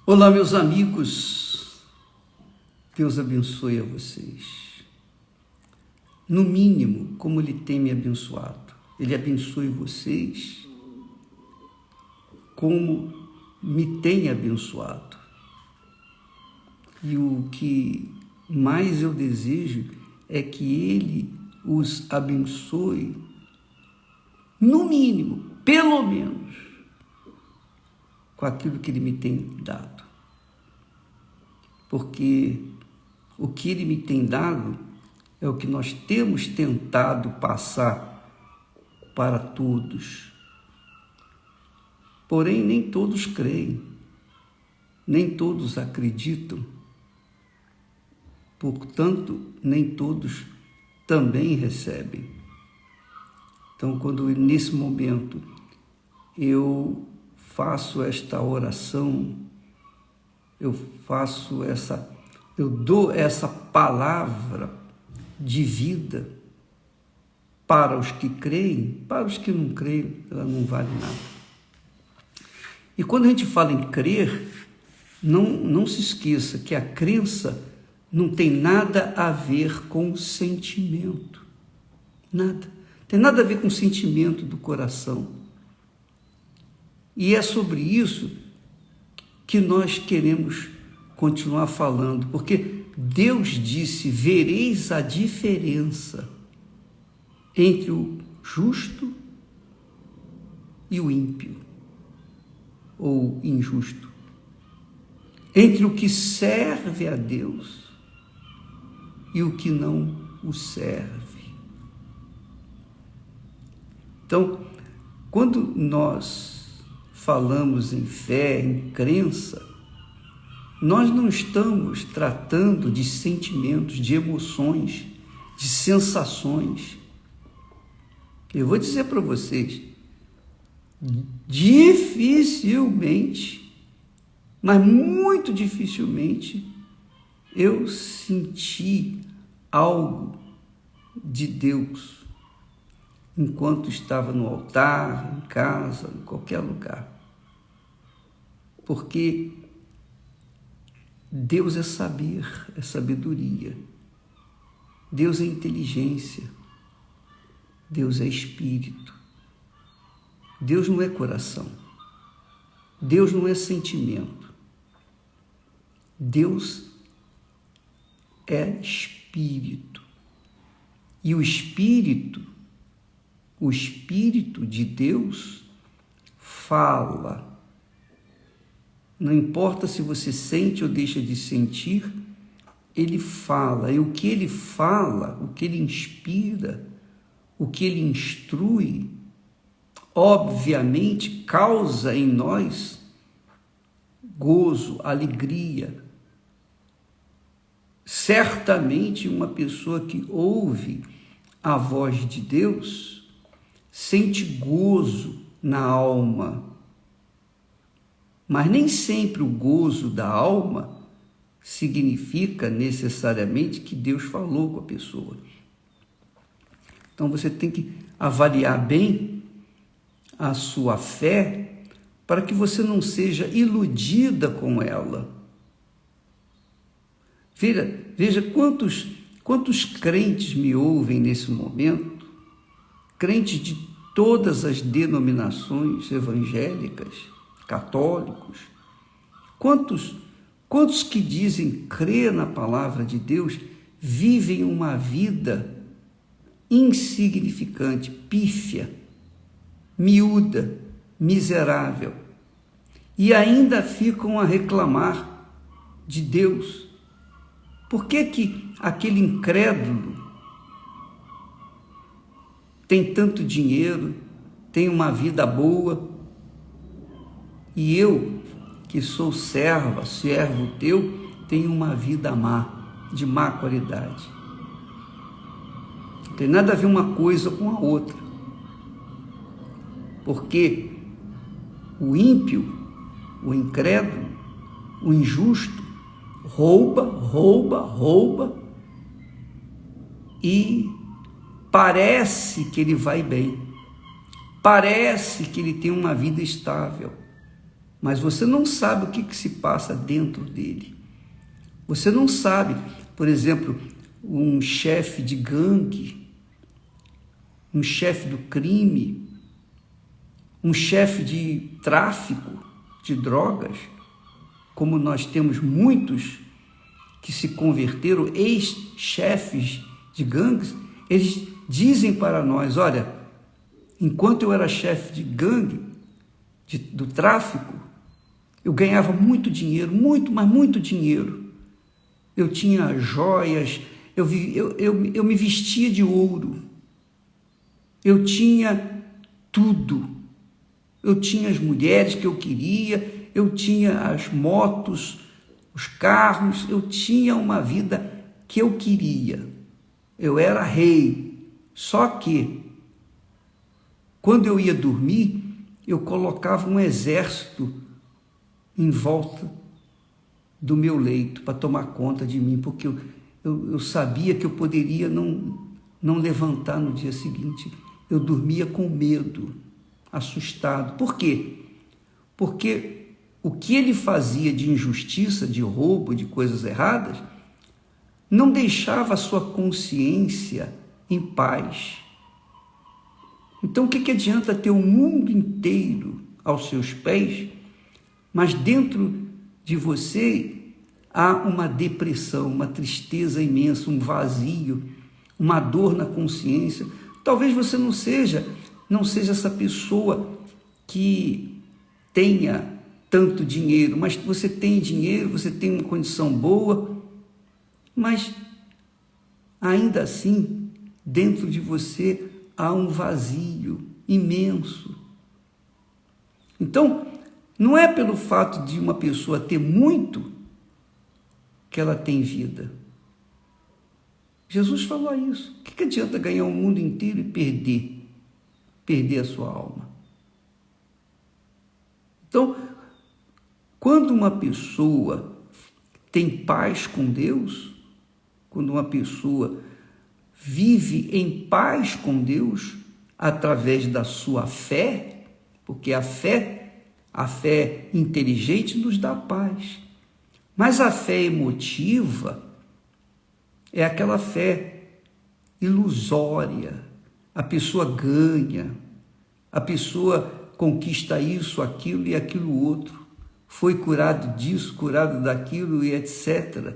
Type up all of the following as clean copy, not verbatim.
Olá, meus amigos, Deus abençoe a vocês. No mínimo, como Ele tem me abençoado, Ele abençoe vocês como me tem abençoado. E o que mais eu desejo é que Ele os abençoe, no mínimo, pelo menos, com aquilo que Ele me tem dado. Porque o que Ele me tem dado é o que nós temos tentado passar para todos. Porém, nem todos creem, nem todos acreditam, portanto, nem todos também recebem. Então, quando nesse momento eu faço esta oração, eu dou essa palavra de vida para os que creem, para os que não creem, ela não vale nada. E quando a gente fala em crer, não se esqueça que a crença não tem nada a ver com o sentimento. Nada. Tem nada a ver com o sentimento do coração. E é sobre isso que nós queremos continuar falando, porque Deus disse: vereis a diferença entre o justo e o ímpio, ou injusto, entre o que serve a Deus e o que não o serve. Então, quando nós falamos em fé, em crença, nós não estamos tratando de sentimentos, de emoções, de sensações. Eu vou dizer para vocês, dificilmente, mas muito dificilmente, eu senti algo de Deus enquanto estava no altar, em casa, em qualquer lugar. Porque Deus é saber, é sabedoria. Deus é inteligência. Deus é espírito. Deus não é coração. Deus não é sentimento. Deus é espírito. E o espírito de Deus fala. Não importa se você sente ou deixa de sentir, Ele fala. E o que Ele fala, o que Ele inspira, o que Ele instrui, obviamente causa em nós gozo, alegria. Certamente uma pessoa que ouve a voz de Deus sente gozo na alma. Mas nem sempre o gozo da alma significa necessariamente que Deus falou com a pessoa. Então você tem que avaliar bem a sua fé para que você não seja iludida com ela. Veja quantos crentes me ouvem nesse momento, crentes de todas as denominações evangélicas, católicos. Quantos que dizem crer na palavra de Deus vivem uma vida insignificante, pífia, miúda, miserável, e ainda ficam a reclamar de Deus? Por que aquele incrédulo tem tanto dinheiro, tem uma vida boa, e eu, que sou servo teu, tenho uma vida má, de má qualidade? Não tem nada a ver uma coisa com a outra. Porque o ímpio, o incrédulo, o injusto, rouba e parece que ele vai bem, parece que ele tem uma vida estável, mas você não sabe o que se passa dentro dele. Você não sabe, por exemplo, um chefe de gangue, um chefe do crime, um chefe de tráfico de drogas, como nós temos muitos que se converteram, ex-chefes de gangues, eles dizem para nós, olha, enquanto eu era chefe de gangue, do tráfico, eu ganhava muito dinheiro, mas muito dinheiro. Eu tinha joias, eu me vestia de ouro, eu tinha tudo. Eu tinha as mulheres que eu queria, eu tinha as motos, os carros, eu tinha uma vida que eu queria. Eu era rei. Só que, quando eu ia dormir, eu colocava um exército em volta do meu leito para tomar conta de mim, porque eu sabia que eu poderia não levantar no dia seguinte. Eu dormia com medo, assustado. Por quê? Porque o que ele fazia de injustiça, de roubo, de coisas erradas, não deixava a sua consciência em paz. Então, o que adianta ter o mundo inteiro aos seus pés, mas dentro de você há uma depressão, uma tristeza imensa, um vazio, uma dor na consciência? Talvez você não seja essa pessoa que tenha tanto dinheiro, mas você tem dinheiro, você tem uma condição boa, mas ainda assim, dentro de você há um vazio imenso. Então, não é pelo fato de uma pessoa ter muito que ela tem vida. Jesus falou isso. O que adianta ganhar o mundo inteiro e perder a sua alma? Então, quando uma pessoa tem paz com Deus, quando uma pessoa vive em paz com Deus através da sua fé, porque a fé inteligente nos dá paz, mas a fé emotiva é aquela fé ilusória. A pessoa ganha, a pessoa conquista isso, aquilo e aquilo outro, foi curado disso, curado daquilo e etc.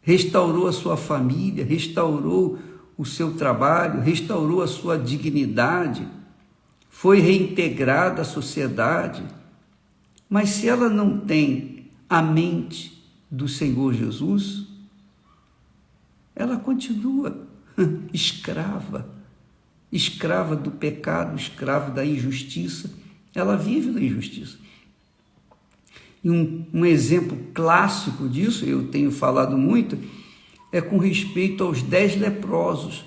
Restaurou a sua família, restaurou o seu trabalho, restaurou a sua dignidade, foi reintegrada à sociedade. Mas se ela não tem a mente do Senhor Jesus, ela continua escrava do pecado, escrava da injustiça. Ela vive na injustiça. E um exemplo clássico disso, eu tenho falado muito, é com respeito aos 10 leprosos.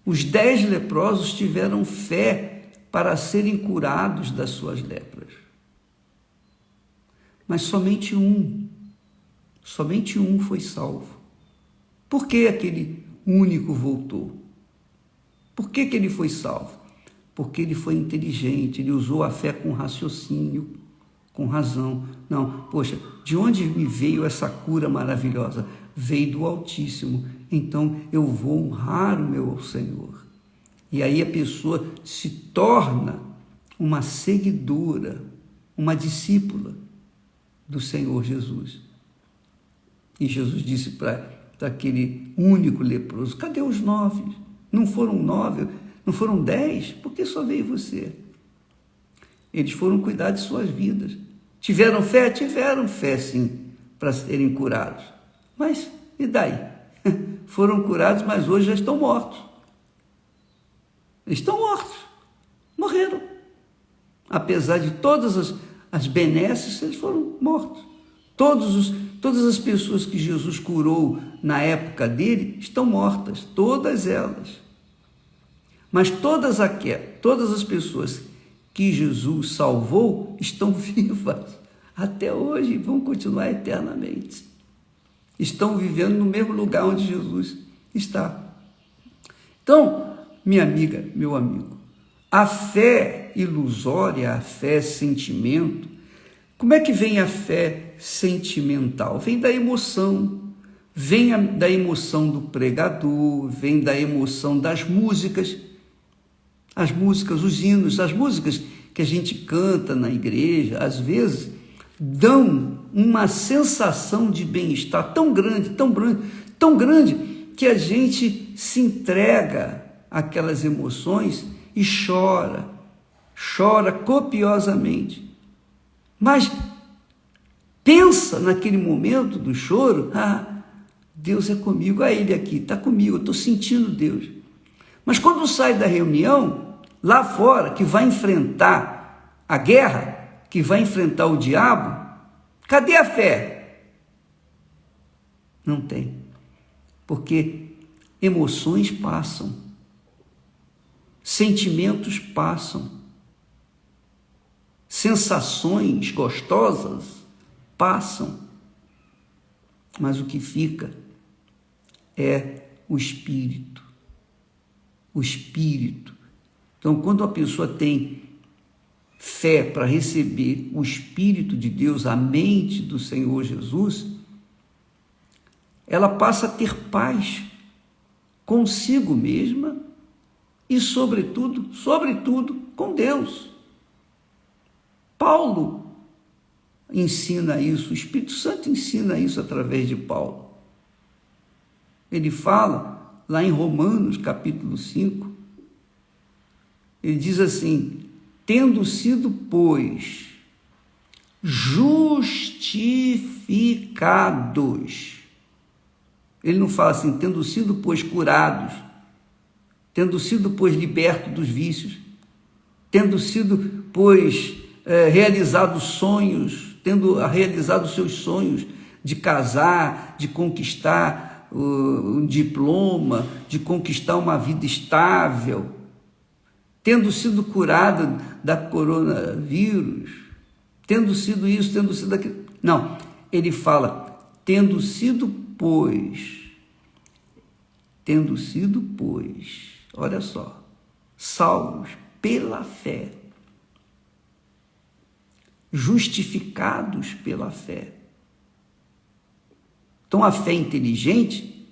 Os 10 leprosos tiveram fé para serem curados das suas lepras. Mas somente um foi salvo. Por que aquele único voltou? Por que ele foi salvo? Porque ele foi inteligente, ele usou a fé com raciocínio, com razão. Não, poxa, de onde me veio essa cura maravilhosa? Veio do Altíssimo, então eu vou honrar o meu Senhor. E aí a pessoa se torna uma seguidora, uma discípula do Senhor Jesus. E Jesus disse para aquele único leproso: cadê os 9? Não foram 9, não foram 10? Por que só veio você? Eles foram cuidar de suas vidas. Tiveram fé? Tiveram fé, sim, para serem curados. Mas, e daí? Foram curados, mas hoje já estão mortos. Estão mortos. Morreram. Apesar de todas as benesses, eles foram mortos. Todas as pessoas que Jesus curou na época dele estão mortas, todas elas. Mas todas as pessoas que Jesus salvou estão vivas até hoje e vão continuar eternamente. Estão vivendo no mesmo lugar onde Jesus está. Então, minha amiga, meu amigo, a fé ilusória, a fé sentimento, Como é que vem a fé sentimental? Vem da emoção, da emoção do pregador, vem da emoção das músicas, os hinos, as músicas que a gente canta na igreja, às vezes, dão uma sensação de bem-estar tão grande, tão grande, tão grande, que a gente se entrega àquelas emoções e chora copiosamente. Mas pensa naquele momento do choro, Deus é comigo, ele aqui, está comigo, eu estou sentindo Deus. Mas quando sai da reunião, lá fora, que vai enfrentar a guerra, que vai enfrentar o diabo, cadê a fé? Não tem. Porque emoções passam, sentimentos passam, sensações gostosas passam, mas o que fica é o espírito. O espírito. Então, quando a pessoa tem fé para receber o Espírito de Deus, a mente do Senhor Jesus, ela passa a ter paz consigo mesma e, sobretudo, com Deus. Paulo ensina isso, o Espírito Santo ensina isso através de Paulo. Ele fala lá em Romanos, capítulo 5, ele diz assim: tendo sido, pois, justificados. Ele não fala assim, tendo sido, pois, curados, tendo sido, pois, libertos dos vícios, tendo sido, pois, realizados sonhos, tendo realizado seus sonhos de casar, de conquistar um diploma, de conquistar uma vida estável, tendo sido curado da coronavírus, tendo sido isso, tendo sido aquilo. Não, ele fala, tendo sido, pois, olha só, salvos pela fé, justificados pela fé. Então, a fé inteligente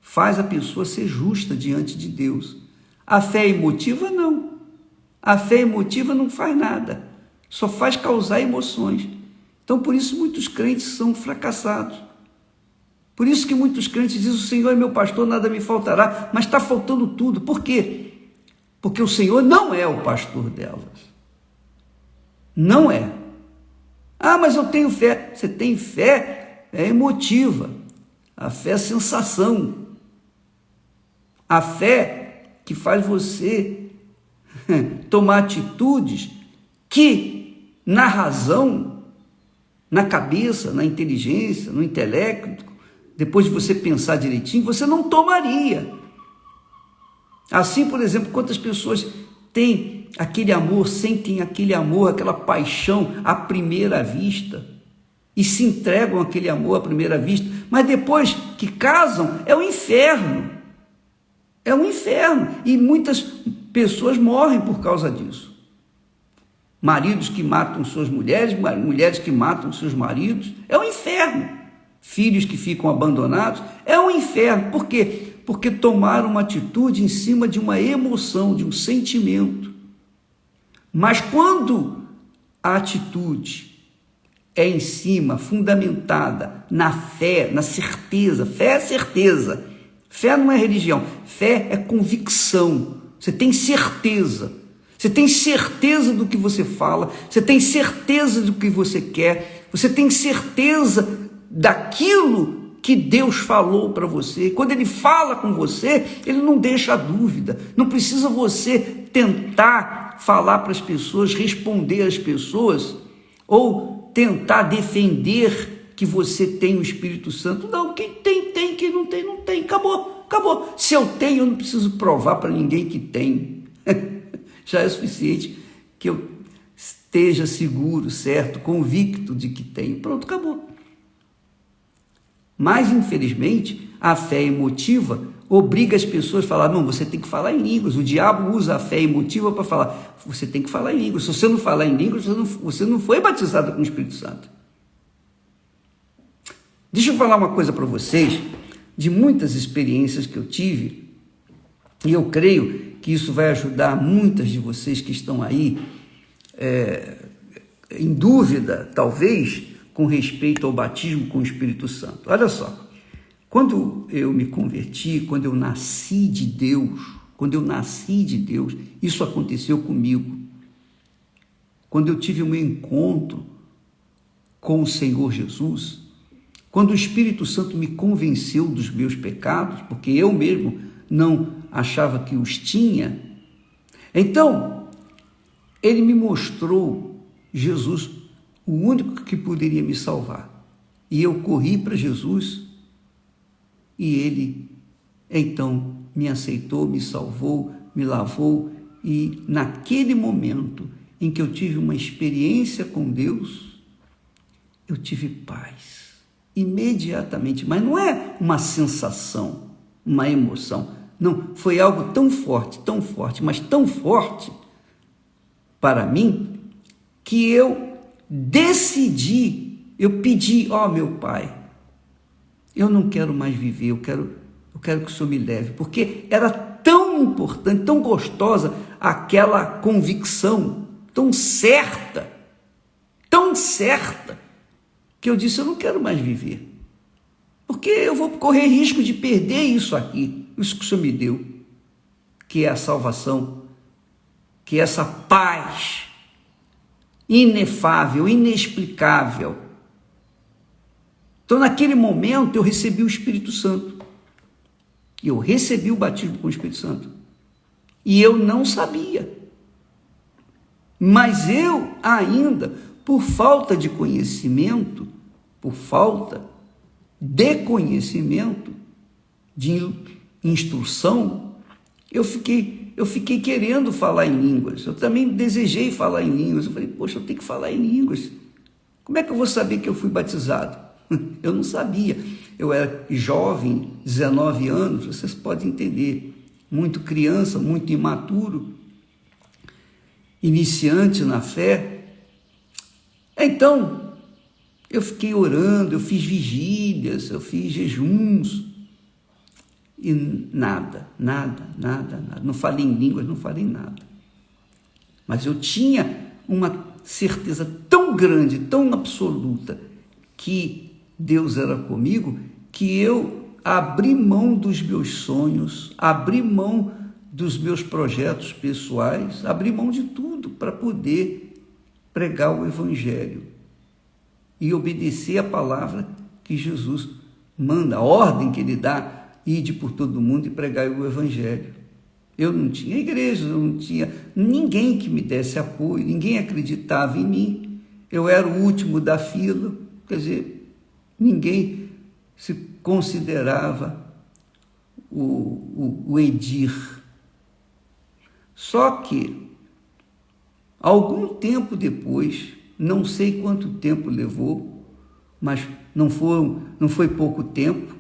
faz a pessoa ser justa diante de Deus. A fé emotiva, não. A fé emotiva não faz nada, só faz causar emoções. Então, por isso, muitos crentes são fracassados. Por isso que muitos crentes dizem, o Senhor é meu pastor, nada me faltará, mas está faltando tudo. Por quê? Porque o Senhor não é o pastor delas. Não é. Mas eu tenho fé. Você tem fé? É emotiva. A fé é sensação. A fé que faz você tomar atitudes que, na razão, na cabeça, na inteligência, no intelecto, depois de você pensar direitinho, você não tomaria. Assim, por exemplo, quantas pessoas têm aquele amor, sentem aquele amor, aquela paixão à primeira vista e se entregam àquele amor à primeira vista, mas depois que casam, é o inferno. É um inferno. E muitas pessoas morrem por causa disso. Maridos que matam suas mulheres, mulheres que matam seus maridos, é um inferno. Filhos que ficam abandonados, é um inferno. Por quê? Porque tomaram uma atitude em cima de uma emoção, de um sentimento. Mas quando a atitude é em cima, fundamentada na fé, na certeza, fé é certeza, fé não é religião, fé é convicção, você tem certeza do que você fala, você tem certeza do que você quer, você tem certeza daquilo que Deus falou para você. Quando Ele fala com você, Ele não deixa dúvida, não precisa você tentar falar para as pessoas, responder às pessoas, ou tentar defender que você tem o Espírito Santo. Não, quem tem, quem não tem, não tem, acabou. Se eu tenho, eu não preciso provar para ninguém que tem. Já é suficiente que eu esteja seguro, certo, convicto de que tenho. Pronto, acabou. Mas, infelizmente, a fé emotiva obriga as pessoas a falar, não, você tem que falar em línguas. O diabo usa a fé emotiva para falar, você tem que falar em línguas. Se você não falar em línguas, você não foi batizado com o Espírito Santo. Deixa eu falar uma coisa para vocês, de muitas experiências que eu tive, e eu creio que isso vai ajudar muitas de vocês que estão aí em dúvida, talvez, com respeito ao batismo com o Espírito Santo. Olha só, quando eu me converti, quando eu nasci de Deus, isso aconteceu comigo. Quando eu tive um encontro com o Senhor Jesus, quando o Espírito Santo me convenceu dos meus pecados, porque eu mesmo não achava que os tinha, então ele me mostrou Jesus, o único que poderia me salvar. E eu corri para Jesus e ele, então, me aceitou, me salvou, me lavou. E naquele momento em que eu tive uma experiência com Deus, eu tive paz. Imediatamente, mas não é uma sensação, uma emoção. Não, foi algo tão forte, mas tão forte para mim, que eu decidi, eu pedi, meu Pai, eu não quero mais viver, eu quero que o Senhor me leve, porque era tão importante, tão gostosa aquela convicção, tão certa, que eu disse, eu não quero mais viver, porque eu vou correr risco de perder isso aqui, isso que o Senhor me deu, que é a salvação, que é essa paz inefável, inexplicável. Então, naquele momento, eu recebi o Espírito Santo. Eu recebi o batismo com o Espírito Santo. E eu não sabia. Mas eu ainda, por falta de conhecimento, de instrução, eu fiquei querendo falar em línguas. Eu também desejei falar em línguas. Eu falei, poxa, eu tenho que falar em línguas. Como é que eu vou saber que eu fui batizado? Eu não sabia. Eu era jovem, 19 anos, vocês podem entender. Muito criança, muito imaturo, iniciante na fé. Então, eu fiquei orando, eu fiz vigílias, eu fiz jejuns. E nada. Não falei em línguas, não falei nada. Mas eu tinha uma certeza tão grande, tão absoluta, que Deus era comigo, que eu abri mão dos meus sonhos, abri mão dos meus projetos pessoais, abri mão de tudo para poder pregar o Evangelho e obedecer a palavra que Jesus manda, a ordem que ele dá, ide por todo mundo e pregai o Evangelho. Eu não tinha igreja, eu não tinha ninguém que me desse apoio, ninguém acreditava em mim, eu era o último da fila, quer dizer, ninguém se considerava o Edir. Só que, algum tempo depois, não sei quanto tempo levou, mas não foi pouco tempo,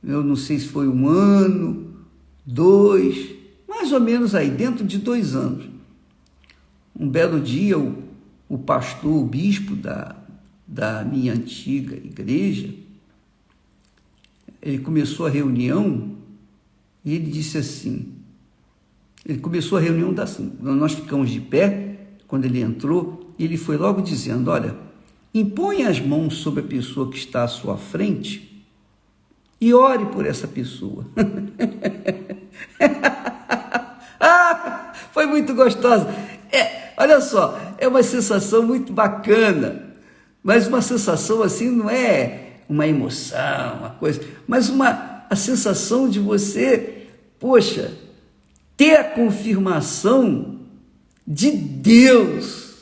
eu não sei se foi 1 ano, 2, mais ou menos aí, dentro de 2 anos. Um belo dia, o pastor, o bispo da minha antiga igreja, ele começou a reunião e ele disse assim, nós ficamos de pé, quando ele entrou, e ele foi logo dizendo, olha, impõe as mãos sobre a pessoa que está à sua frente e ore por essa pessoa. Foi muito gostosa. Olha só, é uma sensação muito bacana, mas uma sensação assim não é uma emoção, uma coisa, mas a sensação de você, poxa, ter a confirmação de Deus,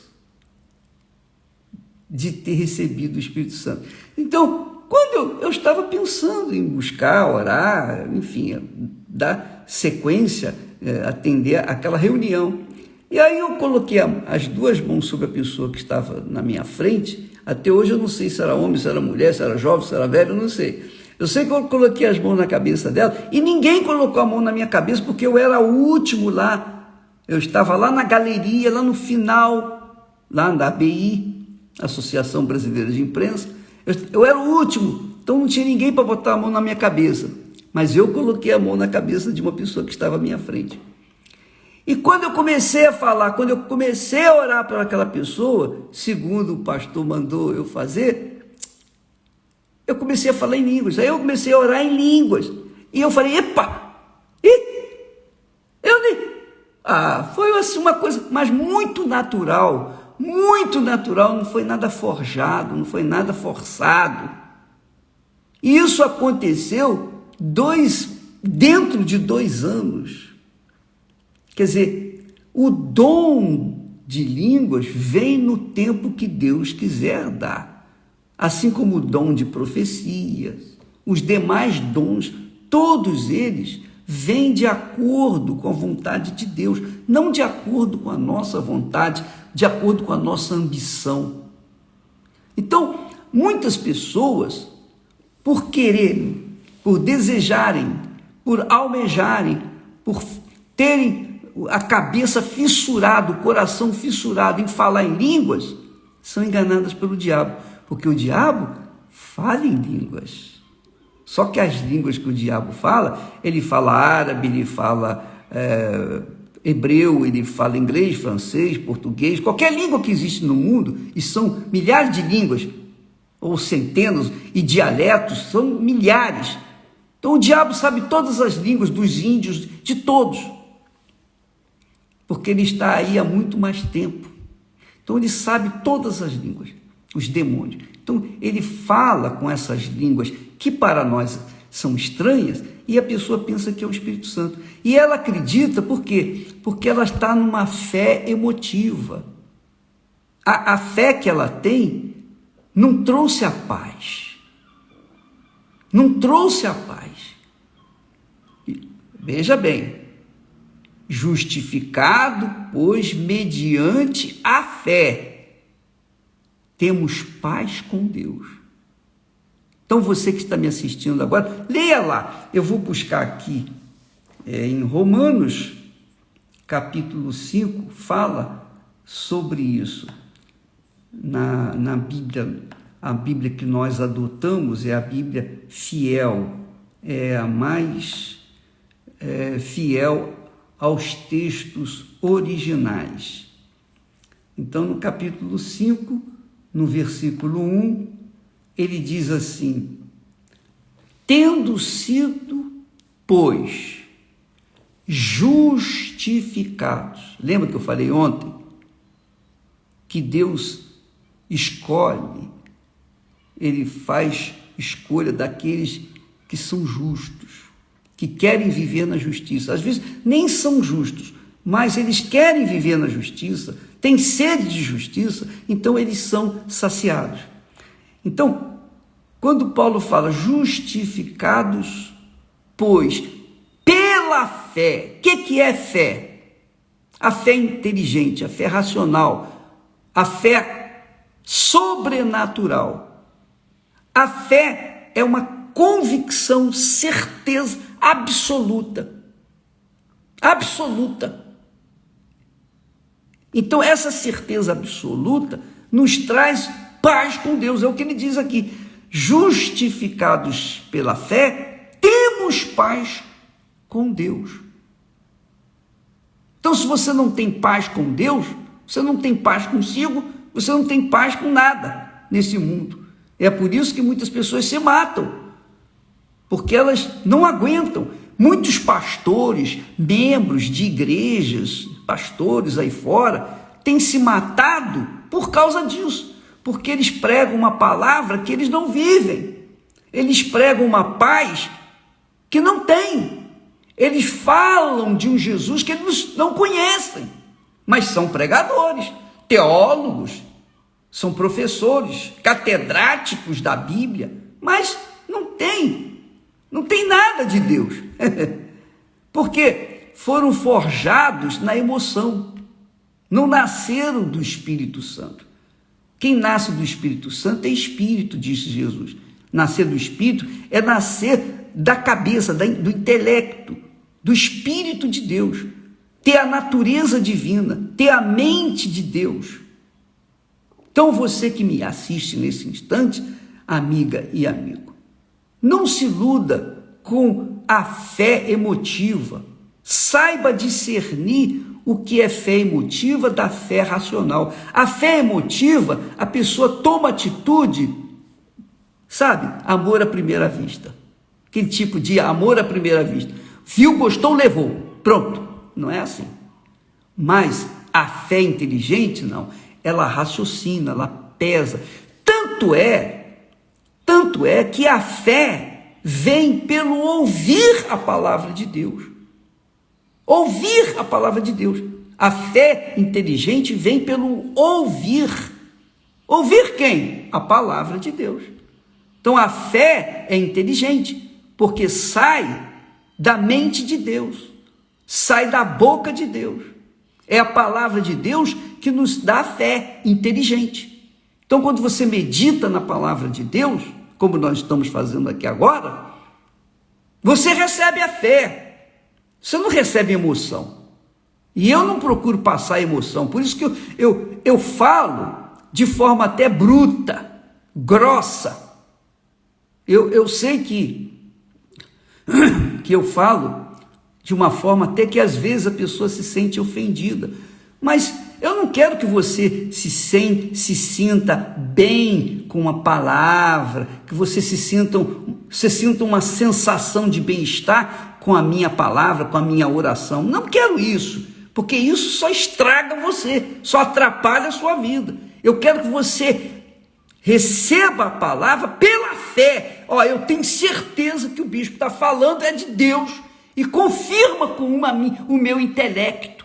de ter recebido o Espírito Santo. Então, quando eu estava pensando em buscar, orar, enfim, dar sequência, atender aquela reunião, e aí eu coloquei as 2 mãos sobre a pessoa que estava na minha frente, Até hoje eu não sei se era homem, se era mulher, se era jovem, se era velho, eu não sei. Eu sei que eu coloquei as mãos na cabeça dela e ninguém colocou a mão na minha cabeça porque eu era o último lá. Eu estava lá na galeria, lá no final, lá da ABI, Associação Brasileira de Imprensa. Eu era o último, então não tinha ninguém para botar a mão na minha cabeça. Mas eu coloquei a mão na cabeça de uma pessoa que estava à minha frente. E quando eu comecei a falar, quando eu comecei a orar para aquela pessoa, segundo o pastor mandou eu fazer, eu comecei a falar em línguas. Aí eu comecei a orar em línguas. E eu falei, epa! Foi assim uma coisa, mas muito natural, não foi nada forjado, não foi nada forçado. E isso aconteceu dentro de 2 anos. Quer dizer, o dom de línguas vem no tempo que Deus quiser dar. Assim como o dom de profecias, os demais dons, todos eles vêm de acordo com a vontade de Deus, não de acordo com a nossa vontade, de acordo com a nossa ambição. Então, muitas pessoas, por quererem, por desejarem, por almejarem, por terem a cabeça fissurada, o coração fissurado em falar em línguas, são enganadas pelo diabo. Porque o diabo fala em línguas. Só que as línguas que o diabo fala, ele fala árabe, ele fala hebreu, ele fala inglês, francês, português, qualquer língua que existe no mundo, e são milhares de línguas, ou centenas, e dialetos, são milhares. Então o diabo sabe todas as línguas dos índios, de todos, porque ele está aí há muito mais tempo. Então ele sabe todas as línguas. Os demônios. Então, ele fala com essas línguas que para nós são estranhas e a pessoa pensa que é o Espírito Santo. E ela acredita, por quê? Porque ela está numa fé emotiva. A fé que ela tem não trouxe a paz. Não trouxe a paz. Veja bem, justificado, pois, mediante a fé, temos paz com Deus. Então você que está me assistindo agora, leia lá. Eu vou buscar aqui em Romanos, capítulo 5, fala sobre isso. Na Bíblia, a Bíblia que nós adotamos é a Bíblia fiel, é a mais fiel aos textos originais. Então, no capítulo 5, no versículo 1, ele diz assim: tendo sido, pois, justificados. Lembra que eu falei ontem? Que Deus escolhe, ele faz escolha daqueles que são justos, que querem viver na justiça. Às vezes nem são justos, mas eles querem viver na justiça, têm sede de justiça, então eles são saciados. Então, quando Paulo fala justificados, pois, pela fé, o que é fé? A fé inteligente, a fé racional, a fé sobrenatural. A fé é uma convicção, certeza absoluta. Absoluta. Então, essa certeza absoluta nos traz paz com Deus. É o que ele diz aqui. Justificados pela fé, temos paz com Deus. Então, se você não tem paz com Deus, você não tem paz consigo, você não tem paz com nada nesse mundo. É por isso que muitas pessoas se matam, porque elas não aguentam. Muitos pastores, membros de igrejas, pastores aí fora, têm se matado por causa disso, porque eles pregam uma palavra que eles não vivem, eles pregam uma paz que não têm, eles falam de um Jesus que eles não conhecem, mas são pregadores, teólogos, são professores, catedráticos da Bíblia, mas não tem nada de Deus, porque foram forjados na emoção, não nasceram do Espírito Santo. Quem nasce do Espírito Santo é espírito, disse Jesus. Nascer do Espírito é nascer da cabeça, do intelecto, do Espírito de Deus, ter a natureza divina, ter a mente de Deus. Então você que me assiste nesse instante, amiga e amigo, não se iluda com a fé emotiva. Saiba discernir o que é fé emotiva da fé racional. A fé emotiva, a pessoa toma atitude, sabe? Amor à primeira vista. Aquele tipo de amor à primeira vista. Viu, gostou, levou. Pronto. Não é assim. Mas a fé inteligente, não. Ela raciocina, ela pesa. Tanto é que a fé vem pelo ouvir a palavra de Deus. Ouvir a palavra de Deus. A fé inteligente vem pelo ouvir. Ouvir quem? A palavra de Deus. Então a fé é inteligente, porque sai da mente de Deus, sai da boca de Deus. É a palavra de Deus que nos dá fé inteligente. Então quando você medita na palavra de Deus, como nós estamos fazendo aqui agora, você recebe a fé. Você não recebe emoção. E eu não procuro passar emoção. Por isso que eu falo de forma até bruta, grossa. Eu sei que eu falo de uma forma até que às vezes a pessoa se sente ofendida. Mas eu não quero que você se sinta bem com a palavra, que você sinta uma sensação de bem-estar com a minha palavra, com a minha oração. Não quero isso, porque isso só estraga você, só atrapalha a sua vida. Eu quero que você receba a palavra pela fé. Eu tenho certeza que o bispo está falando é de Deus, e confirma com o meu intelecto.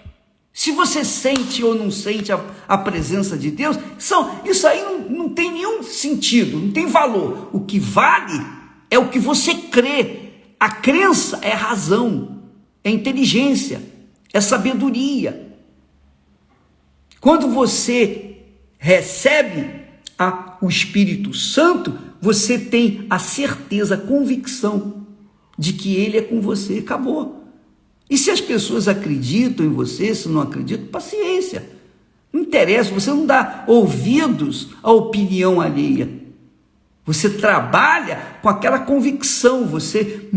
Se você sente ou não sente a presença de Deus, isso aí não tem nenhum sentido, não tem valor. O que vale é o que você crê. A crença é razão, é inteligência, é sabedoria. Quando você recebe o Espírito Santo, você tem a certeza, a convicção de que Ele é com você. Acabou. E se as pessoas acreditam em você, se não acreditam, paciência. Não interessa, você não dá ouvidos à opinião alheia. Você trabalha com aquela convicção, você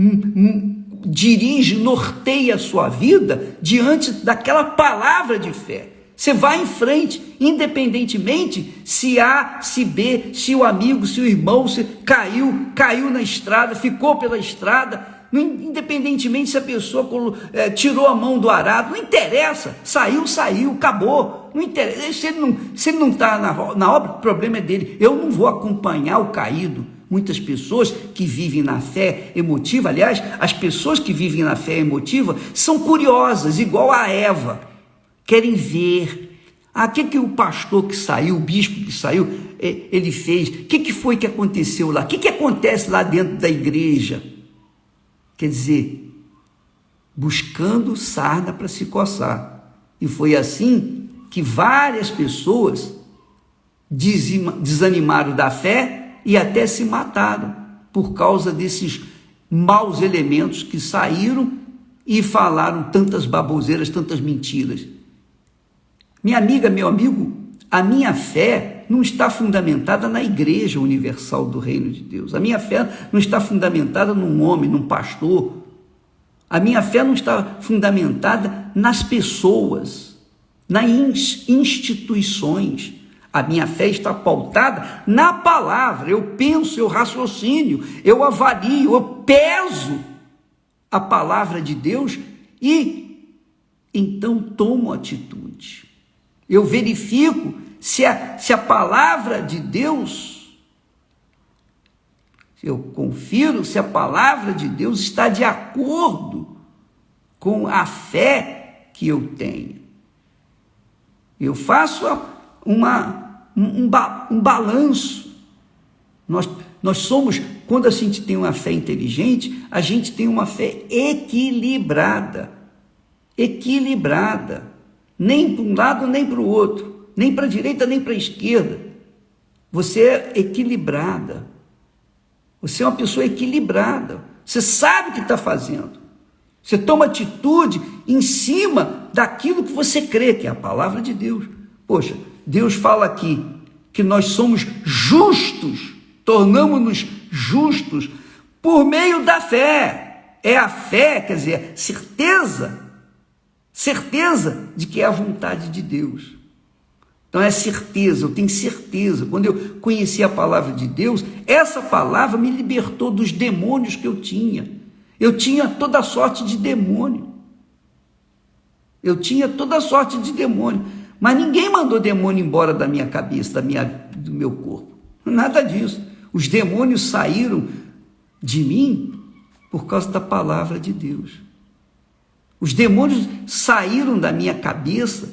dirige, norteia a sua vida diante daquela palavra de fé. Você vai em frente, independentemente se A, se B, se o amigo, se o irmão se caiu na estrada, ficou pela estrada, independentemente se a pessoa tirou a mão do arado, não interessa, saiu, acabou, não interessa. Se ele não está na obra, o problema é dele. Eu não vou acompanhar o caído. Muitas pessoas que vivem na fé emotiva, aliás, as pessoas que vivem na fé emotiva são curiosas, igual a Eva, querem ver. O que o pastor que saiu, o bispo que saiu, ele fez? O que foi que aconteceu lá? O que acontece lá dentro da igreja? Quer dizer, buscando sarna para se coçar. E foi assim que várias pessoas desanimaram da fé e até se mataram por causa desses maus elementos que saíram e falaram tantas baboseiras, tantas mentiras. Minha amiga, meu amigo, a minha fé não está fundamentada na Igreja Universal do Reino de Deus. A minha fé não está fundamentada num homem, num pastor. A minha fé não está fundamentada nas pessoas, nas instituições. A minha fé está pautada na palavra. Eu penso, eu raciocínio, eu avalio, eu peso a palavra de Deus e então tomo atitude. Eu verifico se a palavra de Deus, eu confiro se a palavra de Deus está de acordo com a fé que eu tenho. Eu faço um balanço. Nós somos, quando a gente tem uma fé inteligente, a gente tem uma fé equilibrada. Nem para um lado nem para o outro, nem para a direita nem para a esquerda. você é equilibrada. Você é uma pessoa equilibrada. Você sabe o que está fazendo. Você toma atitude em cima daquilo que você crê, que é a palavra de Deus. Poxa, Deus fala aqui que nós somos justos, tornamos-nos justos por meio da fé. É a fé, quer dizer, certeza de que é a vontade de Deus. Então é certeza, eu tenho certeza. Quando eu conheci a palavra de Deus, essa palavra me libertou dos demônios que eu tinha. Eu tinha toda sorte de demônio. Mas ninguém mandou demônio embora da minha cabeça, do meu corpo. Nada disso. Os demônios saíram de mim por causa da palavra de Deus. Os demônios saíram da minha cabeça,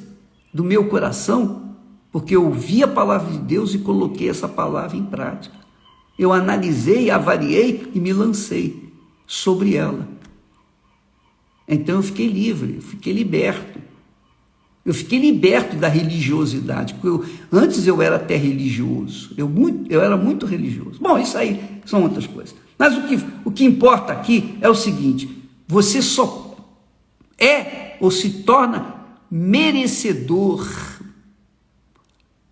do meu coração, porque eu ouvi a palavra de Deus e coloquei essa palavra em prática. Eu analisei, avaliei e me lancei sobre ela. Então eu fiquei livre, eu fiquei liberto. Eu fiquei liberto da religiosidade, porque antes eu era até religioso, eu era muito religioso. Bom, isso aí são outras coisas. Mas o que importa aqui é o seguinte: você só é ou se torna merecedor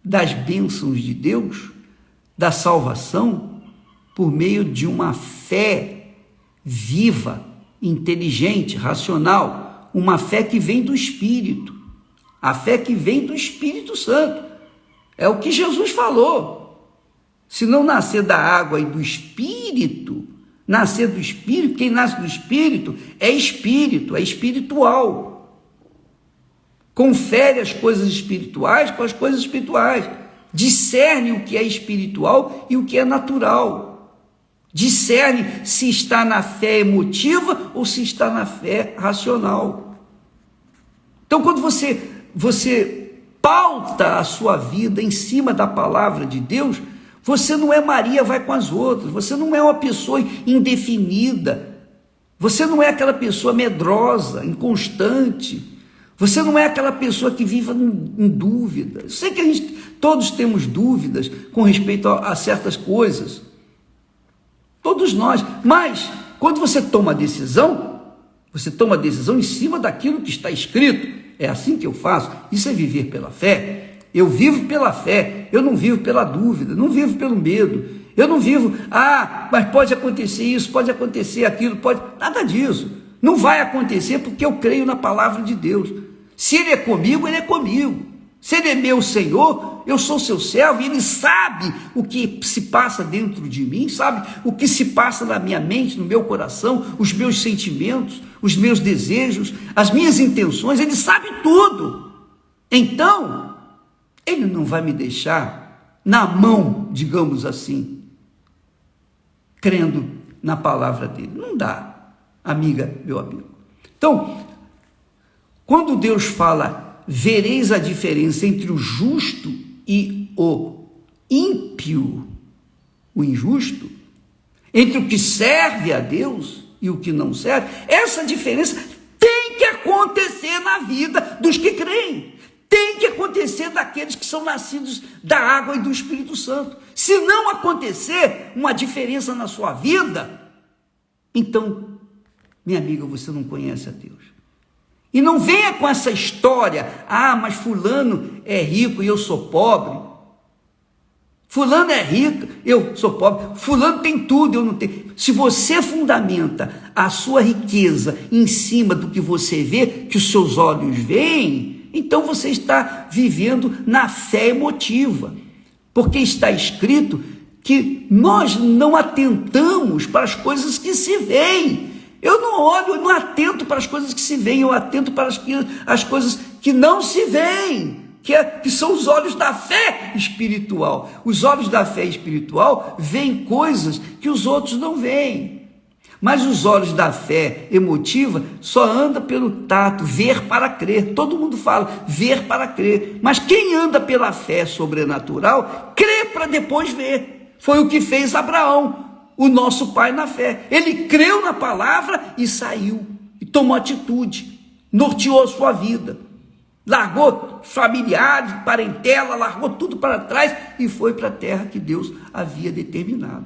das bênçãos de Deus, da salvação, por meio de uma fé viva, inteligente, racional, uma fé que vem do Espírito, a fé que vem do Espírito Santo. É o que Jesus falou. Se não nascer da água e do Espírito, nascer do Espírito, quem nasce do Espírito é espiritual. Confere as coisas espirituais com as coisas espirituais. Discerne o que é espiritual e o que é natural. Discerne se está na fé emotiva ou se está na fé racional. Então, quando você pauta a sua vida em cima da palavra de Deus, você não é Maria vai com as outras, você não é uma pessoa indefinida, você não é aquela pessoa medrosa, inconstante, você não é aquela pessoa que vive em dúvida. Eu sei que todos temos dúvidas com respeito a certas coisas, todos nós, mas quando você toma a decisão em cima daquilo que está escrito. É assim que eu faço. Isso é viver pela fé. Eu vivo pela fé, eu não vivo pela dúvida, não vivo pelo medo. Eu não vivo, mas pode acontecer isso, pode acontecer aquilo, pode... Nada disso. Não vai acontecer porque eu creio na palavra de Deus. Se Ele é comigo, Ele é comigo. Se Ele é meu Senhor, eu sou seu servo, e Ele sabe o que se passa dentro de mim, sabe o que se passa na minha mente, no meu coração, os meus sentimentos, os meus desejos, as minhas intenções, Ele sabe tudo. Então, Ele não vai me deixar na mão, digamos assim, crendo na palavra dEle. Não dá, amiga, meu amigo. Então, quando Deus fala, vereis a diferença entre o justo e o ímpio, o injusto, entre o que serve a Deus e o que não serve, essa diferença tem que acontecer na vida dos que creem, tem que acontecer daqueles que são nascidos da água e do Espírito Santo. Se não acontecer uma diferença na sua vida, então, minha amiga, você não conhece a Deus. E não venha com essa história, mas fulano é rico e eu sou pobre. Fulano é rico, eu sou pobre. Fulano tem tudo, eu não tenho. Se você fundamenta a sua riqueza em cima do que você vê, que os seus olhos veem, então você está vivendo na fé emotiva. Porque está escrito que nós não atentamos para as coisas que se veem. Eu não olho, eu não atento para as coisas que se veem, eu atento para as coisas que não se veem, que são os olhos da fé espiritual. Os olhos da fé espiritual veem coisas que os outros não veem. Mas os olhos da fé emotiva só anda pelo tato, ver para crer. Todo mundo fala, ver para crer. Mas quem anda pela fé sobrenatural, crê para depois ver. Foi o que fez Abraão, o nosso pai na fé. Ele creu na palavra e saiu, e tomou atitude, norteou a sua vida. largou familiares, parentela, largou tudo para trás e foi para a terra que Deus havia determinado.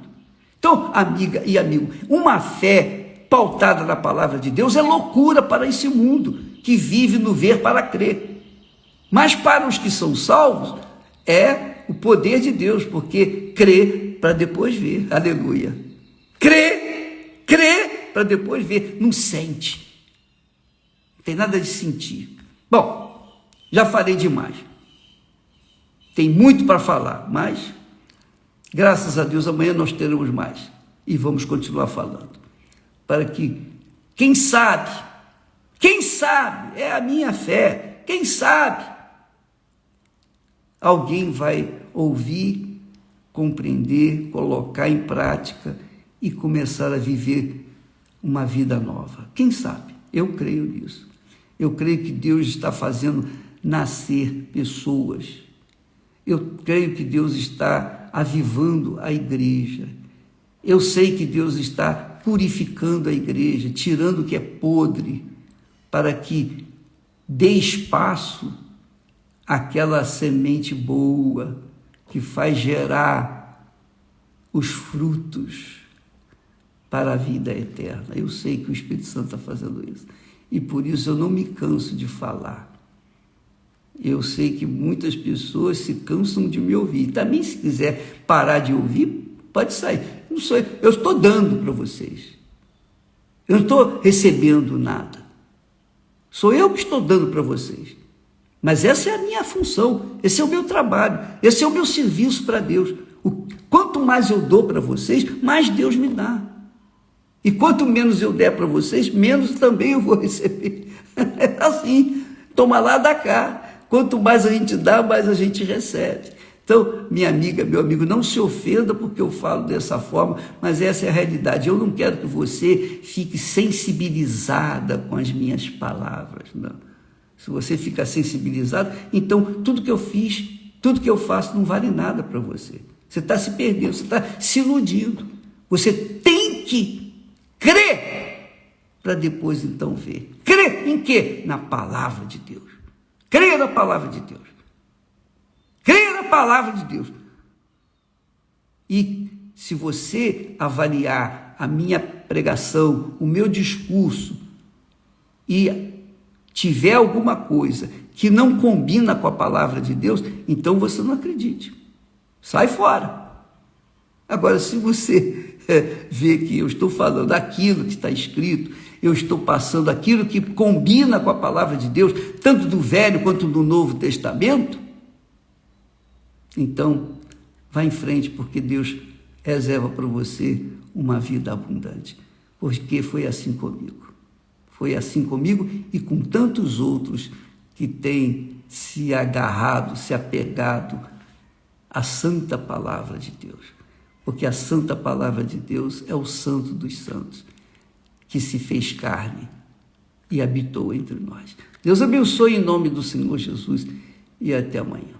Então, amiga e amigo, uma fé pautada na palavra de Deus é loucura para esse mundo que vive no ver para crer. Mas para os que são salvos, é o poder de Deus, porque crê para depois ver. Aleluia. Crê para depois ver. Não sente. Não tem nada de sentir. Bom, já falei demais. Tem muito para falar, mas graças a Deus amanhã nós teremos mais. E vamos continuar falando. Para que, quem sabe, é a minha fé, quem sabe, alguém vai ouvir, compreender, colocar em prática e começar a viver uma vida nova. Quem sabe? Eu creio nisso. Eu creio que Deus está fazendo nascer pessoas. Eu creio que Deus está avivando a igreja. Eu sei que Deus está purificando a igreja, tirando o que é podre, para que dê espaço àquela semente boa que faz gerar os frutos para a vida eterna. Eu sei que o Espírito Santo está fazendo isso. E por isso eu não me canso de falar. Eu sei que muitas pessoas se cansam de me ouvir. Também, se quiser parar de ouvir, pode sair. Não sou eu estou dando para vocês. Eu não estou recebendo nada. Sou eu que estou dando para vocês. Mas essa é a minha função, esse é o meu trabalho, esse é o meu serviço para Deus. Quanto mais eu dou para vocês, mais Deus me dá. E quanto menos eu der para vocês, menos também eu vou receber. É assim, toma lá, dá cá. Quanto mais a gente dá, mais a gente recebe. Então, minha amiga, meu amigo, não se ofenda porque eu falo dessa forma, mas essa é a realidade. Eu não quero que você fique sensibilizada com as minhas palavras, não. Se você fica sensibilizado, então tudo que eu fiz, tudo que eu faço não vale nada para você. Você está se perdendo, você está se iludindo. Você tem que crer para depois então ver. Crer em quê? Na palavra de Deus. Creia na palavra de Deus. Creia na palavra de Deus. E se você avaliar a minha pregação, o meu discurso, e tiver alguma coisa que não combina com a palavra de Deus, então você não acredite. Sai fora. Agora, se você vê que eu estou falando aquilo que está escrito, eu estou passando aquilo que combina com a palavra de Deus, tanto do Velho quanto do Novo Testamento, então vá em frente, porque Deus reserva para você uma vida abundante, porque foi assim comigo. Foi assim comigo e com tantos outros que têm se agarrado, se apegado à santa palavra de Deus. Porque a santa palavra de Deus é o santo dos santos, que se fez carne e habitou entre nós. Deus abençoe em nome do Senhor Jesus e até amanhã.